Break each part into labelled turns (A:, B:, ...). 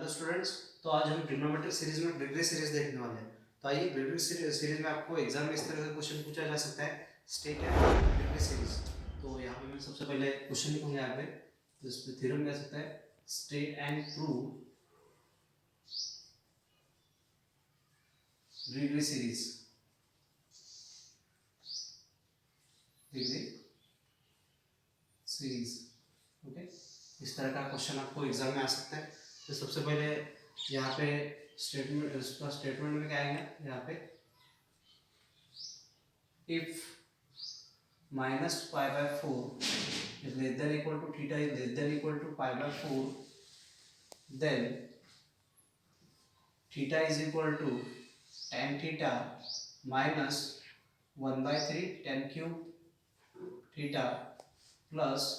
A: Hello students, तो आज हम ट्रिग्नोमेट्रिक सीरीज में डिग्री सीरीज देखने वाले हैं। तो आइए, डिग्री सीरीज में आपको एग्जाम में इस तरह का क्वेश्चन पूछा जा सकता है, स्टेट एंड डिग्री सीरीज। तो यहाँ पे मैं सबसे पहले क्वेश्चन लिखूंगा यहाँ पे, तो इस पे थ्योरम कह सकता है state and prove degree series. Degree series, okay, इस तरह का क्वेश्चन आपको एग्जाम में आ सकता है। तो सबसे पहले यहाँ पे स्टेटमेंट, इसका स्टेटमेंट में क्या आएगा, यहाँ पे if minus pi by 4 is less than equal to theta is less than equal to pi by 4, then theta is equal to tan theta minus 1 by 3 tan cube theta plus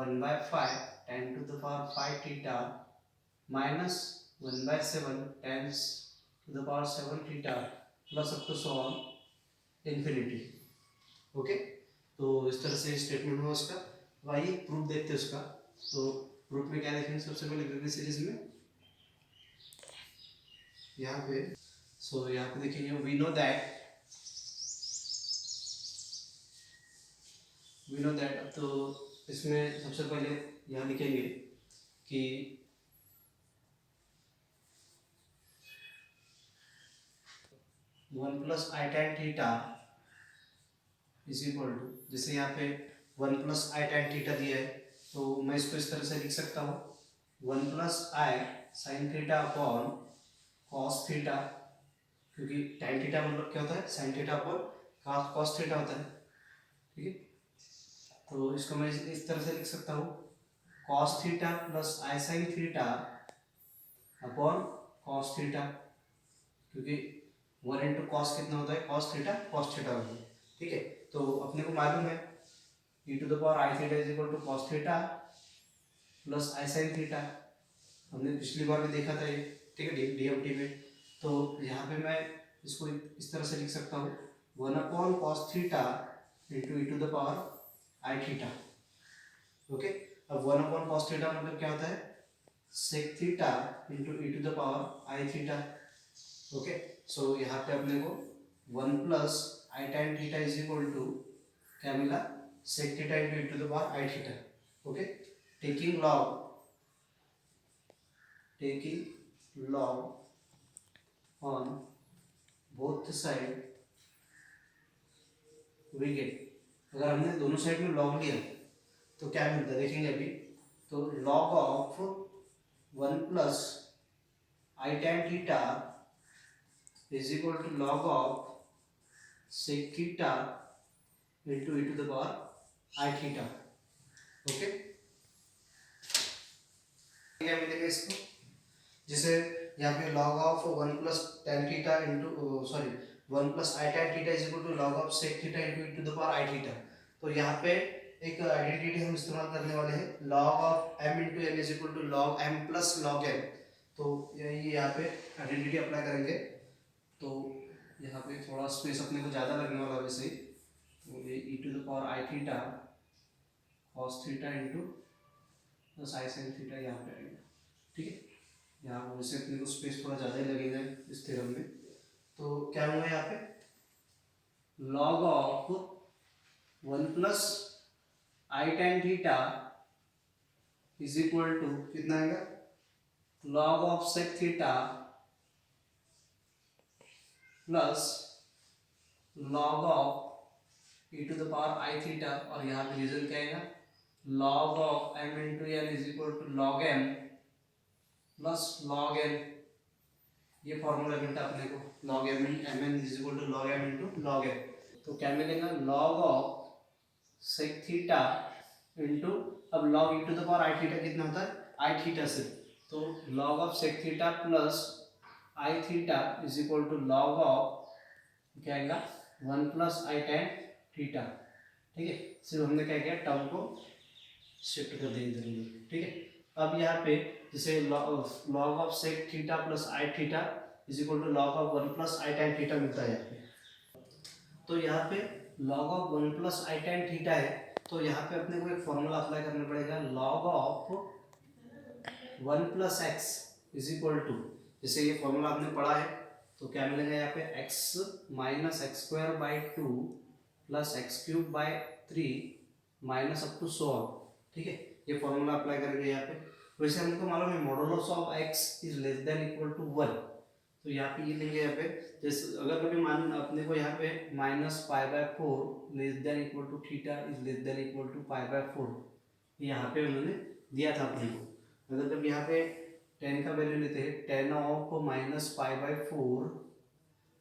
A: 1 by 5 tan to the power 5 theta minus 1 by 7 tan to the power 7 theta plus up to so on infinity। Okay, तो इस तरह से statement हुआ उसका। अब आइए proof देखते हैं उसका। तो प्रूफ में क्या देखेंगे, सबसे पहले डिग्री सीरीज में यहाँ पे, यहाँ पे देखेंगे वी नो दैट। अब तो इसमें सबसे पहले यहाँ लिखेंगे कि one plus i tan theta is equal to, जैसे यहाँ पे one plus i tan theta दिया है, तो मैं इसको इस तरह से लिख सकता हूँ one plus i sine theta upon cos theta, क्योंकि टेन थीटा मतलब क्या होता है, sine theta upon cos theta होता है। ठीक है, तो इसको मैं इस तरह से लिख सकता हूँ cos theta plus i sine theta upon cos theta, क्योंकि वन इंटू कॉस कितना होता है, कॉस थीटा होता है। ठीक है, तो अपने को मालूम है e to the power i theta is equal to cos theta plus i sine theta, हमने पिछली बार भी देखा था ये। ठीक है, डीएमटी में। तो यहाँ पे मैं इसको इस तरह से लिख सकता हूँ one upon cos theta into e to the power i theta. Okay, अब वन अपॉन कॉस थीटा मतलब क्या होता है, sec theta into e to the power i theta. Okay, so यहाँ पे अपने को one plus i tan theta is equal to क्या मिला, sec theta into e to the power i theta. Okay, taking log on both side we get, अगर हमने दोनों side में log लिया तो क्या मिलता है देखेंगे अभी। तो log of one plus i tan theta is equal to log of sec theta into e to the power i theta. Okay, क्या मिलेगा इसको, जिसे यहाँ पे log of one plus tan theta into one plus i tan theta is equal to log of sec theta into e to the power i theta. तो यहाँ पे एक आइडेंटिटी हम इस्तेमाल करने वाले हैं log of m into n is equal to log m plus log n। तो ये यहाँ पे आइडेंटिटी अप्लाई करेंगे, तो यहाँ पे थोड़ा स्पेस अपने को ज़्यादा लगने वाला वैसे ही, तो ये e to the power i theta cos theta into plus i sine theta यहाँ पे आएगा। ठीक है, यहाँ वैसे अपने को स्पेस थोड़ा ज़्यादा ही लगेगा इस थ्योरम में। तो क्या हुआ यहाँ पे, log of one plus i tan theta is equal to कितना आएगा, log of sec theta plus log of e to the power i theta, और यहाँ पे रिजल्ट क्या आएगा, log of m into n is equal to log m plus log n। ये formula मिलता है अपने को log m mn is equal to log m into log n। तो क्या मिलेगा, log of sec theta into, अब log e to the power i theta कितना होता है, आई थीटा से, तो log of sec theta plus i theta is equal to log of क्या आएगा, one plus i tan theta. ठीक है, सिर्फ हमने क्या किया, टर्म को शिफ्ट कर दिया इधर। ठीक है, अब यहाँ पे जैसे log of sec theta plus i theta is equal to log of one plus i tan theta मिलता है यहाँ पे। तो यहाँ पे log of one plus i tan theta है, तो यहाँ पे अपने को एक फॉर्मूला अप्लाई करना पड़ेगा, log of one plus x is equal to, जैसे ये फॉर्मूला आपने पढ़ा है तो क्या मिलेगा यहाँ पे x minus x square by two plus x cube by three minus up to so on, ठीक है, ये फॉर्मूला अप्लाई करेंगे यहाँ पे। वैसे हमको मालूम है modulus of x is less than equal to 1, तो यहाँ पे ये लेंगे यहाँ पे, जैसे अगर कभी मान अपने को यहाँ पे minus pi by four less than equal to theta is less than equal to pi by four, यहाँ पे उन्होंने दिया था अपने को। अगर कभी यहाँ पे टेन का वैल्यू लेते हैं, tan of minus pi by four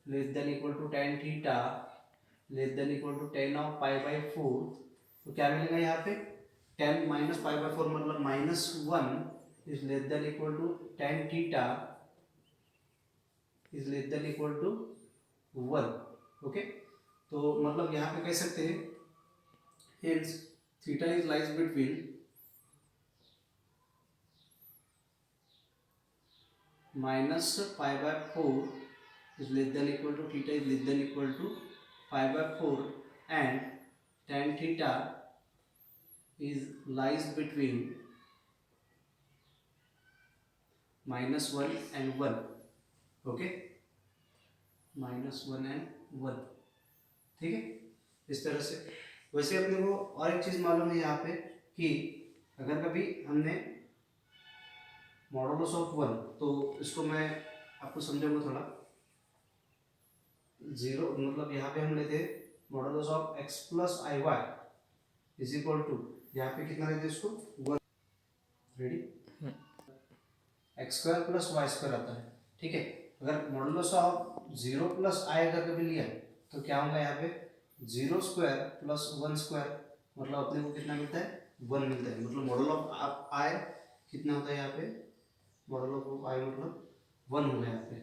A: less than equal to ten theta less than equal to tan of pi by four, तो क्या मिलेगा यहाँ पे tan minus pi by four मतलब minus one is less than equal to ten theta is less than equal to one. Okay, तो मतलब यहाँ पे कह सकते हैं hence theta is lies between minus pi by 4 is less than equal to theta is less than equal to pi by 4 and tan theta is lies between minus 1 and 1, okay, minus 1 and 1, ठीक है, इस तरह से। वैसे अपने को और एक चीज मालूम है यहाँ पे कि अगर कभी हमने मॉडुलस ऑफ 1, तो इसको मैं आपको समझाऊंगा थोड़ा। जीरो मतलब यहाँ पे हम लेते हैं modulus of x plus i y is equal to, यहाँ पे कितना लेते हैं इसको 1, ready, x square plus y square आता है, ठीक है। अगर modulus of zero plus i अगर कभी लिया तो क्या होगा यहाँ पे zero square plus one square, मतलब अपने को कितना मिलता है 1 मिलता है, मतलब मॉडल ऑफ आई कितना होता है यहाँ पे, मॉडल ऑफ आई मतलब 1 होगा यहाँ पे,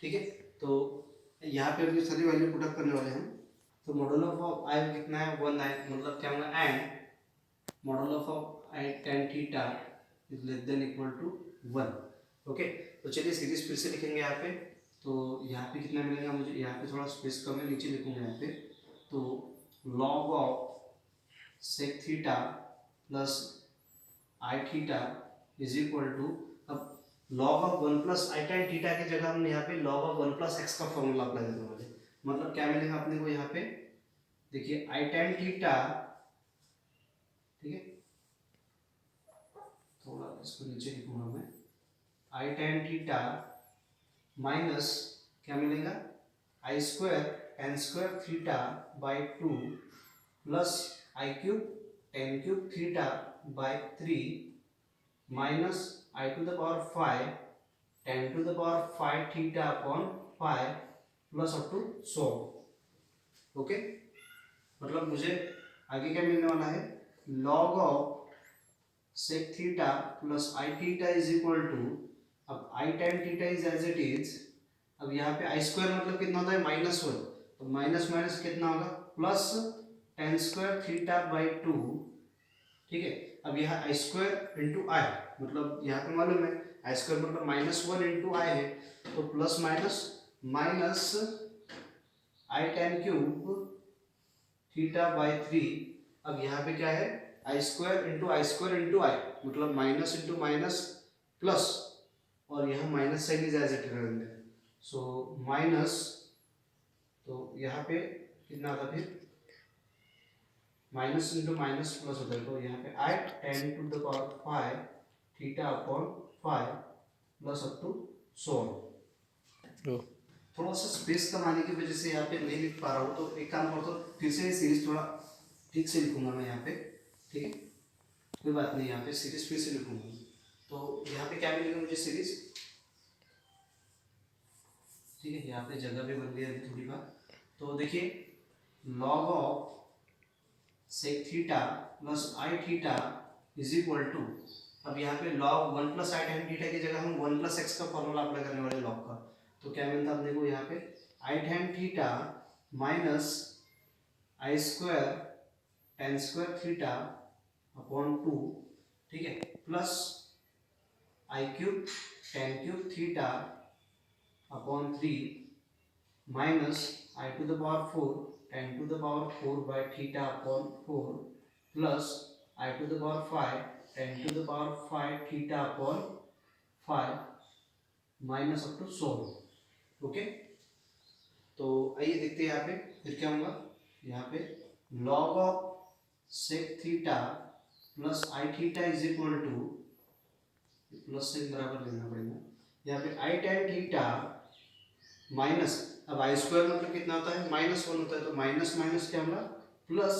A: ठीक है। तो यहाँ पे अभी सारी वैल्यू पुट अप करने वाले हैं, तो मॉडल ऑफ आई कितना है 1 है, मतलब क्या होगा and model of i tan theta is less than equal to 1, okay. तो चलिए सीरीज फिर से लिखेंगे यहाँ पे, तो यहाँ पे कितना मिलेगा मुझे, यहाँ पे थोड़ा स्पेस कम है, नीचे लिखूंगा यहाँ पे, तो log of sec theta plus i theta is equal to, अब log of 1 plus i tan theta की जगह हम यहाँ पे log ऑफ 1 प्लस एक्स का फॉर्मूला अप्लाई करने वाले, मतलब क्या मिलेगा अपने को यहाँ पे, देखिए आई tan थीटा, ठीक है, थोड़ा इसको नीचे लिखूंगा मैं, आई tan थीटा माइनस क्या मिलेगा i square tan square theta by two plus i cube tan cube theta by three minus i to the power five ten to the power five theta upon five plus up to so, okay. मतलब मुझे आगे क्या मिलने वाला है, log of sec theta plus i theta is equal to, अब i tan theta is as it is, अब यहाँ पे आई स्क्वायर मतलब कितना होता है माइनस 1, तो माइनस माइनस कितना होगा plus ten square theta by to, ठीक है। अब यहाँ आई स्क्वायर इंटू आई, मतलब यहाँ पे मालूम है आई स्क्वायर मतलब माइनस 1 इंटू आई है, तो plus minus minus I ten cube theta by three, अब यहाँ पे क्या है आई स्क्वायर इंटू आई मतलब माइनस इंटू माइनस प्लस, और यहाँ minus sign is as it रहेंगे, सो माइनस, तो यहाँ पे कितना आता फिर माइनस इंटू माइनस प्लस होता है, तो यहाँ पे i tan to the power five theta upon five plus up to so on. थोड़ा सा स्पेस कम आने की वजह से यहाँ पे नहीं लिख पा रहा हूँ, तो एक काम करता हूँ फिर से सीरीज थोड़ा ठीक से लिखूंगा मैं यहाँ पे, ठीक है, कोई बात नहीं, यहाँ पे सीरीज फिर से लिखूंगा, तो यहाँ पे क्या मिलेगा मुझे सीरीज, ठीक है, यहाँ पे जगह भी बन गई है थोड़ी बार, तो देखिए log of sec theta plus i theta is equal to, अब यहाँ पे log 1 plus i tan theta की जगह हम 1 प्लस एक्स का फॉर्मूला अप्लाई करने वाले log का, तो क्या मिलता है अपने को यहाँ पे i tan theta minus i square tan square theta upon two, ठीक है, plus i cube tan cube theta upon three minus i to the power four tan to the power four by theta upon four plus i to the power five ten to the power five theta upon five minus up to 100। Okay, तो आइए देखते हैं यहाँ पे फिर क्या होगा। यहाँ पे log of sec theta plus i theta is equal to, plus से बराबर लेना पड़ेगा यहाँ पे, आई टेन थीटा माइनस, अब आई स्क्वायर मतलब कितना होता है, माइनस वन होता है, तो माइनस माइनस क्या होगा plus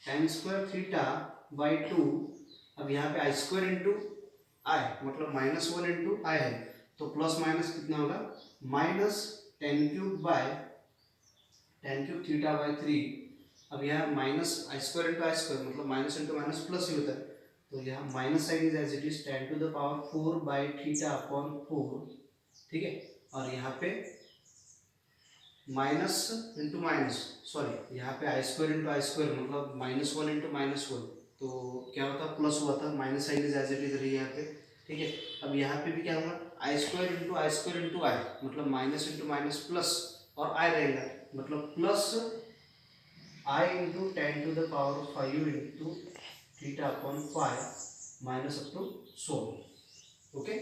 A: ten square theta by to. अब यहाँ पे आई स्क्वायर इंटू आई मतलब माइनस वन इंटू आई है, तो प्लस माइनस कितना होगा, minus ten cube by ten cube theta by three. अब यहाँ minus i square into i square मतलब माइनस इंटू माइनस प्लस ही होता है, तो यहाँ minus sign is as it is ten to the power four by theta upon four. ठीक है, और यहाँ पे माइनस इंटू माइनस, सॉरी यहाँ पे i square into i square मतलब minus one into minus one, तो क्या होता प्लस हुआ था, minus sign is as it is रही यहाँ पे। ठीक है, अब यहाँ पे भी क्या होगा, आई स्क्वायर इंटू आई मतलब माइनस इंटू माइनस प्लस, और आई रहेगा मतलब plus i into ten to the power five into theta upon five minus up to 100। Okay,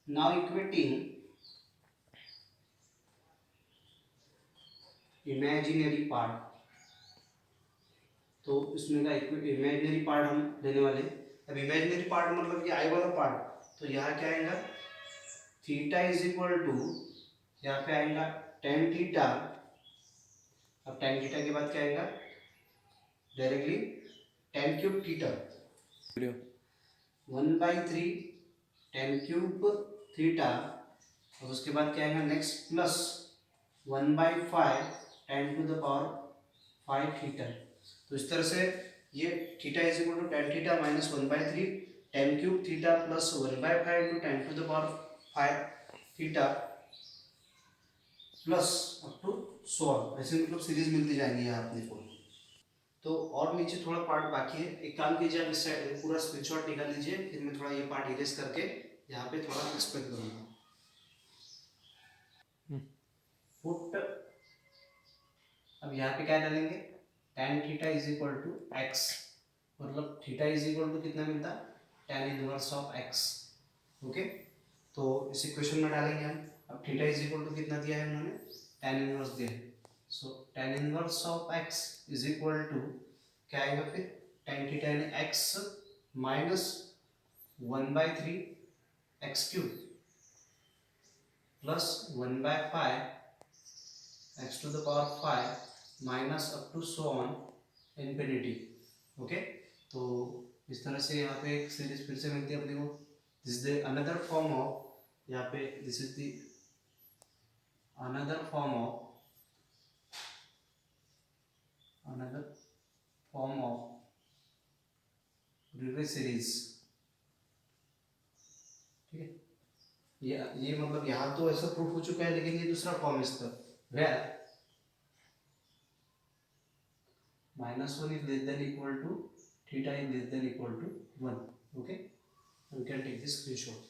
A: now equating imaginary part, तो इसमें का इमेजिनरी पार्ट हम लेने वाले हैं। अब इमेजिनरी पार्ट मतलब कि आई वाला पार्ट, तो यहाँ क्या आएगा, थीटा इज इक्वल टू, यहाँ पे आएगा टेन थीटा, अब टेन थीटा के बाद क्या आएगा directly ten cube theta one by three ten cube theta, और उसके बाद क्या आएगा next plus one by five ten to the power five theta. तो इस तरह से ये theta is equal to ten theta minus one by three ten cube theta plus one by five into ten to the power five theta plus up to solve, ऐसे मतलब series मिलती जाएंगी यहाँ अपने को। तो और नीचे थोड़ा पार्ट बाकी है, एक काम कीजिए आप इस साइड पूरा स्क्रीनशॉट निकाल लीजिए, फिर मैं थोड़ा ये पार्ट इरेज करके यहाँ पे थोड़ा एक्सप्लेन करूँगा। पुट, अब यहाँ पे क्या डालेंगे, tan theta is equal to x, मतलब थीटा इज इक्वल टू कितना मिलता है, tan inverse of x. Okay, तो इस इक्वेशन में डालेंगे हम, अब थीटा इज इक्वल टू कितना दिया है उन्होंने, tan इनवर्स दिया है, so tan inverse of x is equal to क्या आएगा फिर, tan थीटा यानी x minus one by three x cube plus one by five x to the power five minus up to so on infinity. Okay, तो इस तरह से यहाँ पे एक सीरीज फिर से मिलती है अपने को, this is the another form of, यहाँ पे this is the another form of reverse series. ठीक है, ये मतलब यहाँ तो ऐसा प्रूफ हो चुका है, लेकिन ये दूसरा फॉर्म है इसका, where minus 1 is less than equal to theta is less than equal to 1. Okay, we can take this screenshot.